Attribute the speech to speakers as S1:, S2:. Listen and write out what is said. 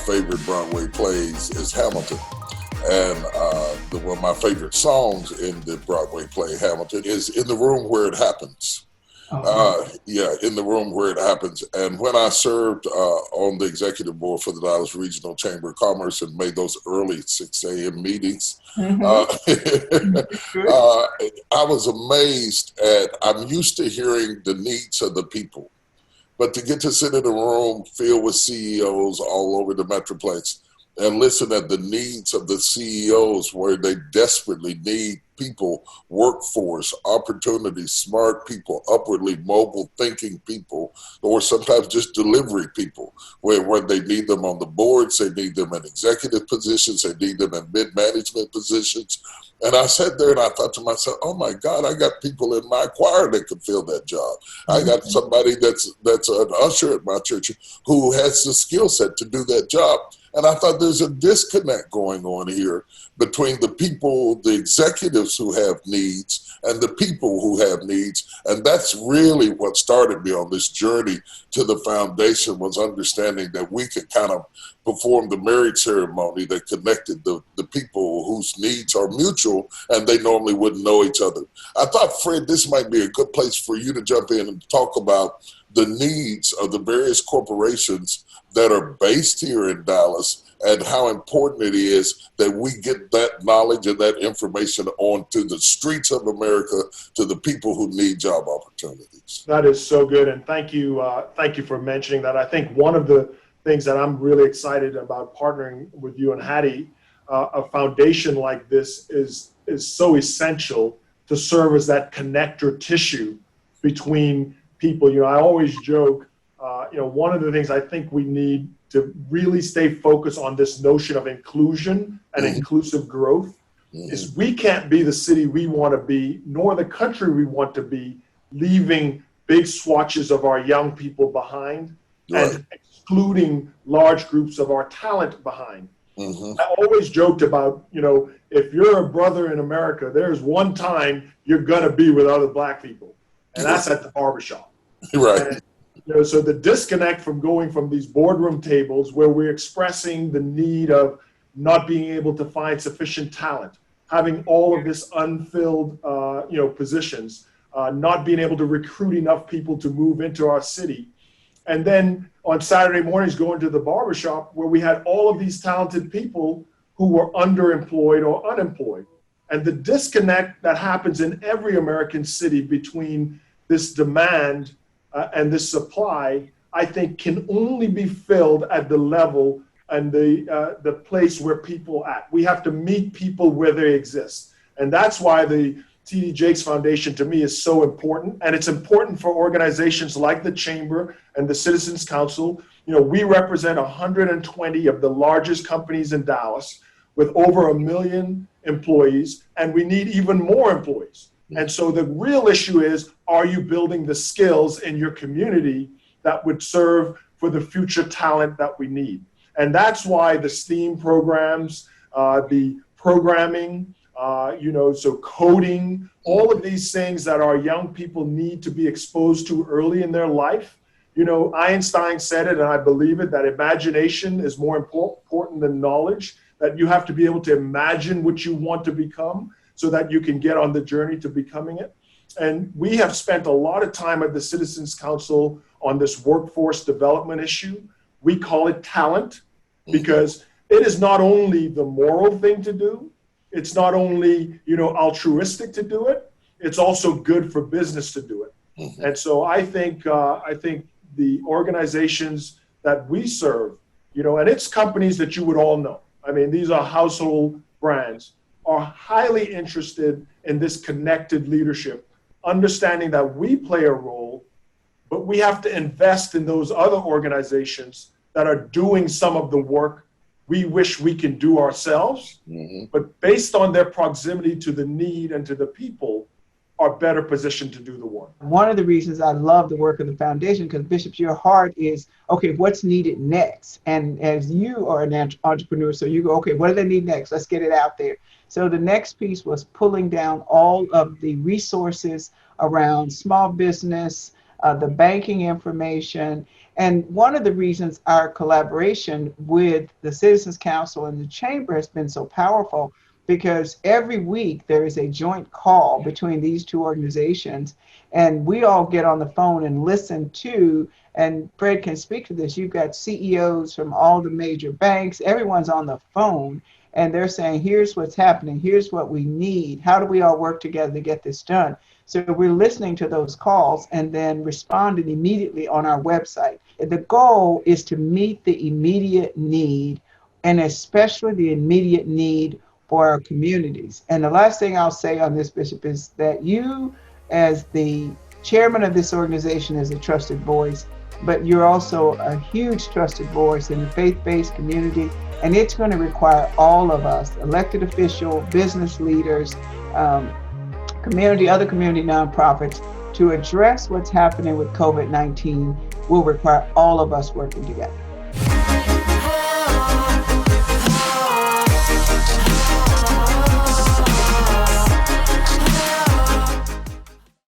S1: favorite Broadway plays is Hamilton. And one of my favorite songs in the Broadway play Hamilton is In the Room Where It Happens. In the room where it happens. And when I served on the executive board for the Dallas Regional Chamber of Commerce and made those early 6 a.m. meetings, I was amazed I'm used to hearing the needs of the people, but to get to sit in a room filled with CEOs all over the Metroplex and listen at the needs of the CEOs where they desperately need people, workforce, opportunities, smart people, upwardly mobile thinking people, or sometimes just delivery people, where they need them on the boards, they need them in executive positions, they need them in mid-management positions. And I sat there and I thought to myself, oh my God, I got people in my choir that could fill that job. I got somebody that's an usher at my church who has the skill set to do that job. And I thought there's a disconnect going on here between the people, the executives who have needs and the people who have needs. And that's really what started me on this journey to the foundation, was understanding that we could kind of perform the marriage ceremony that connected the people whose needs are mutual and they normally wouldn't know each other. I thought, Fred, this might be a good place for you to jump in and talk about the needs of the various corporations that are based here in Dallas and how important it is that we get that knowledge and that information onto the streets of America to the people who need job opportunities.
S2: That is so good, and thank you for mentioning that. I think one of the things that I'm really excited about partnering with you and Hattie, a foundation like this is so essential to serve as that connector tissue between people. You know, I always joke, one of the things I think we need to really stay focused on this notion of inclusion and inclusive growth is we can't be the city we want to be, nor the country we want to be, leaving big swatches of our young people behind and excluding large groups of our talent behind. I always joked about, if you're a brother in America, there's one time you're going to be with other Black people, and that's at the barbershop.
S1: Right.
S2: And, so the disconnect from going from these boardroom tables where we're expressing the need of not being able to find sufficient talent, having all of this unfilled, positions, not being able to recruit enough people to move into our city. And then on Saturday mornings, going to the barbershop where we had all of these talented people who were underemployed or unemployed. And the disconnect that happens in every American city between this demand and this supply, I think, can only be filled at the level and the place where people at. We have to meet people where they exist. And that's why the T.D. Jakes Foundation to me is so important. And it's important for organizations like the Chamber and the Citizens Council. We represent 120 of the largest companies in Dallas with over 1 million employees, and we need even more employees. And so the real issue is, are you building the skills in your community that would serve for the future talent that we need? And that's why the STEAM programs, the programming, so coding, all of these things that our young people need to be exposed to early in their life. Einstein said it, and I believe it, that imagination is more important than knowledge, that you have to be able to imagine what you want to become so that you can get on the journey to becoming it. And we have spent a lot of time at the Citizens Council on this workforce development issue. We call it talent because it is not only the moral thing to do, it's not only, altruistic to do it, it's also good for business to do it. And so I think the organizations that we serve, and it's companies that you would all know. I mean, these are household brands, are highly interested in this connected leadership, understanding that we play a role, but we have to invest in those other organizations that are doing some of the work we wish we can do ourselves, but based on their proximity to the need and to the people, are better positioned to do the work.
S3: One of the reasons I love the work of the foundation, because Bishop, your heart is, okay, what's needed next? And as you are an entrepreneur, so you go, okay, what do they need next? Let's get it out there. So the next piece was pulling down all of the resources around small business, the banking information. And one of the reasons our collaboration with the Citizens Council and the Chamber has been so powerful, because every week there is a joint call between these two organizations, and we all get on the phone and listen to, and Fred can speak to this, you've got CEOs from all the major banks, everyone's on the phone, and they're saying, here's what's happening, here's what we need, how do we all work together to get this done? So we're listening to those calls and then responding immediately on our website. The goal is to meet the immediate need, and especially the immediate need for our communities. And the last thing I'll say on this, Bishop, is that you, as the chairman of this organization, is a trusted voice, but you're also a huge trusted voice in the faith-based community. And it's going to require all of us, elected officials, business leaders, community, other community nonprofits, to address what's happening with COVID-19 will require all of us working together.